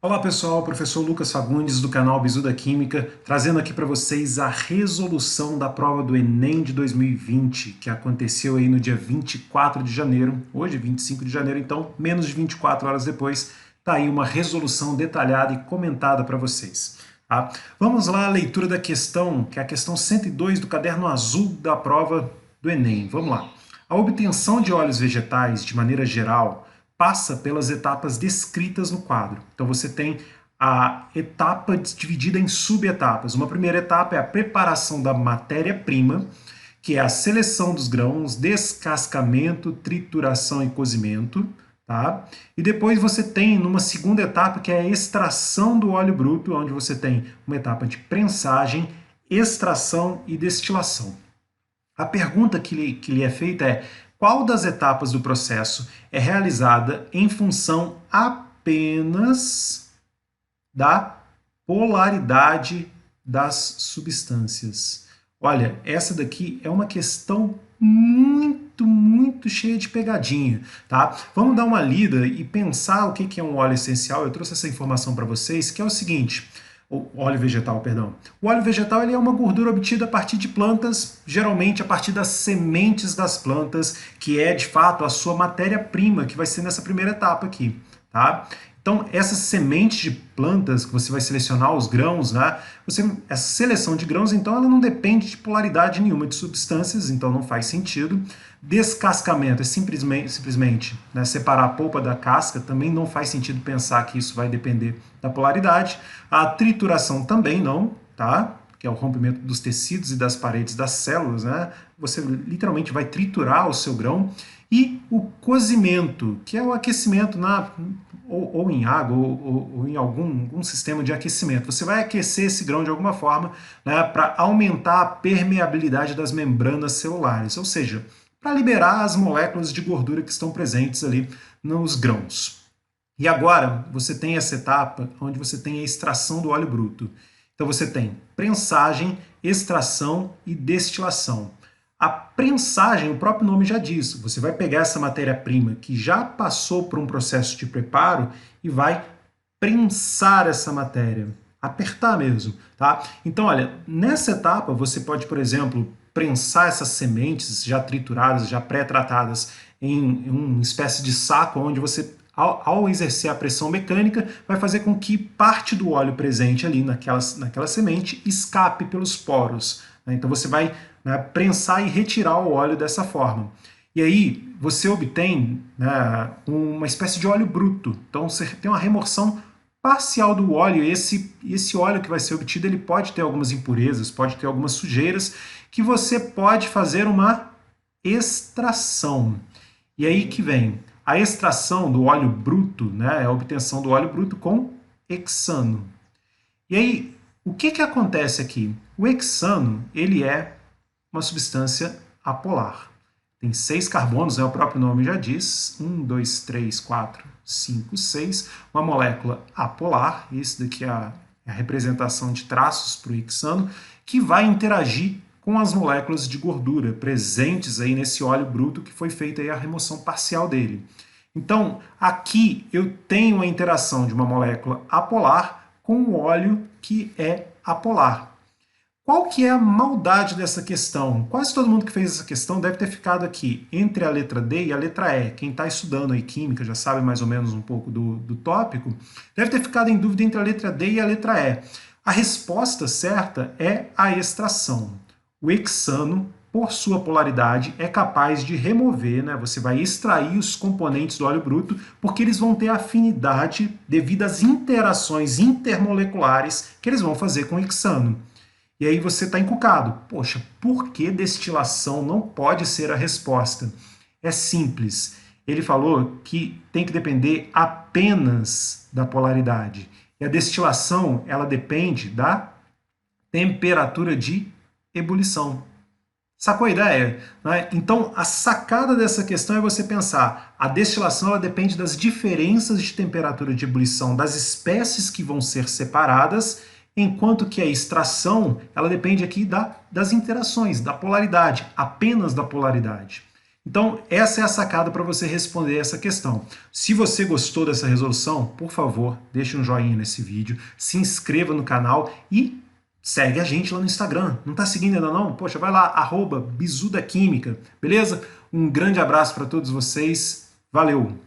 Olá pessoal, professor Lucas Fagundes do canal Bizu da Química, trazendo aqui para vocês a resolução da prova do Enem de 2020, que aconteceu aí no dia 24 de janeiro, hoje 25 de janeiro, então menos de 24 horas depois, tá aí uma resolução detalhada e comentada para vocês. Tá? Vamos lá à leitura da questão, que é a questão 102 do caderno azul da prova do Enem. Vamos lá. A obtenção de óleos vegetais, de maneira geral, passa pelas etapas descritas no quadro. Então você tem a etapa dividida em subetapas. Uma primeira etapa é a preparação da matéria-prima, que é a seleção dos grãos, descascamento, trituração e cozimento. Tá? E depois você tem numa segunda etapa, que é a extração do óleo bruto, onde você tem uma etapa de prensagem, extração e destilação. A pergunta que lhe é feita é: qual das etapas do processo é realizada em função apenas da polaridade das substâncias? Olha, essa daqui é uma questão muito cheia de pegadinha, tá? Vamos dar uma lida e pensar o que é um óleo essencial. Eu trouxe essa informação para vocês, que é o seguinte: o óleo vegetal, perdão. O óleo vegetal ele é uma gordura obtida a partir de plantas, geralmente a partir das sementes das plantas, que é de fato a sua matéria-prima, que vai ser nessa primeira etapa aqui, tá? Então, essas sementes de plantas que você vai selecionar os grãos, né? Essa seleção de grãos, então, ela não depende de polaridade nenhuma de substâncias, então não faz sentido. Descascamento é simplesmente né, separar a polpa da casca, também não faz sentido pensar que isso vai depender da polaridade. A trituração também não, tá? Que é o rompimento dos tecidos e das paredes das células, né? Você literalmente vai triturar o seu grão. E o cozimento, que é o aquecimento ou em água ou em algum sistema de aquecimento. Você vai aquecer esse grão de alguma forma, né, para aumentar a permeabilidade das membranas celulares, ou seja, para liberar as moléculas de gordura que estão presentes ali nos grãos. E agora você tem essa etapa onde você tem a extração do óleo bruto. Então você tem prensagem, extração e destilação. A prensagem, o próprio nome já diz, você vai pegar essa matéria-prima que já passou por um processo de preparo e vai prensar essa matéria, apertar mesmo, tá? Então, olha, nessa etapa você pode, por exemplo, prensar essas sementes já trituradas, já pré-tratadas em uma espécie de saco onde você, ao exercer a pressão mecânica, vai fazer com que parte do óleo presente ali naquela semente escape pelos poros, né? Então você vai, né, prensar e retirar o óleo dessa forma. E aí você obtém, né, uma espécie de óleo bruto. Então você tem uma remoção parcial do óleo. Esse óleo que vai ser obtido, ele pode ter algumas impurezas, pode ter algumas sujeiras, que você pode fazer uma extração. E aí que vem a extração do óleo bruto, né, a obtenção do óleo bruto com hexano. E aí, o que acontece aqui? O hexano, ele é uma substância apolar. Tem 6 carbonos, né, o próprio nome já diz, 1, 2, 3, 4, 5, 6, uma molécula apolar, esse daqui é a representação de traços para o hexano, que vai interagir com as moléculas de gordura presentes aí nesse óleo bruto que foi feita aí a remoção parcial dele. Então, aqui eu tenho a interação de uma molécula apolar com um óleo que é apolar. Qual que é a maldade dessa questão? Quase todo mundo que fez essa questão deve ter ficado aqui entre a letra D e a letra E. Quem está estudando aí química, já sabe mais ou menos um pouco do tópico, deve ter ficado em dúvida entre a letra D e a letra E. A resposta certa é a extração. O hexano, por sua polaridade, é capaz de remover, né? Você vai extrair os componentes do óleo bruto, porque eles vão ter afinidade devido às interações intermoleculares que eles vão fazer com o hexano. E aí você está encucado. Poxa, por que destilação não pode ser a resposta? É simples. Ele falou que tem que depender apenas da polaridade. E a destilação, ela depende da temperatura de ebulição. Sacou a ideia? Né? Então, a sacada dessa questão é você pensar, a destilação ela depende das diferenças de temperatura de ebulição das espécies que vão ser separadas, enquanto que a extração ela depende aqui das interações, da polaridade, apenas da polaridade. Então, essa é a sacada para você responder essa questão. Se você gostou dessa resolução, por favor, deixe um joinha nesse vídeo, se inscreva no canal e segue a gente lá no Instagram. Não está seguindo ainda não? Poxa, vai lá, @Bizu da Química, beleza? Um grande abraço para todos vocês, valeu!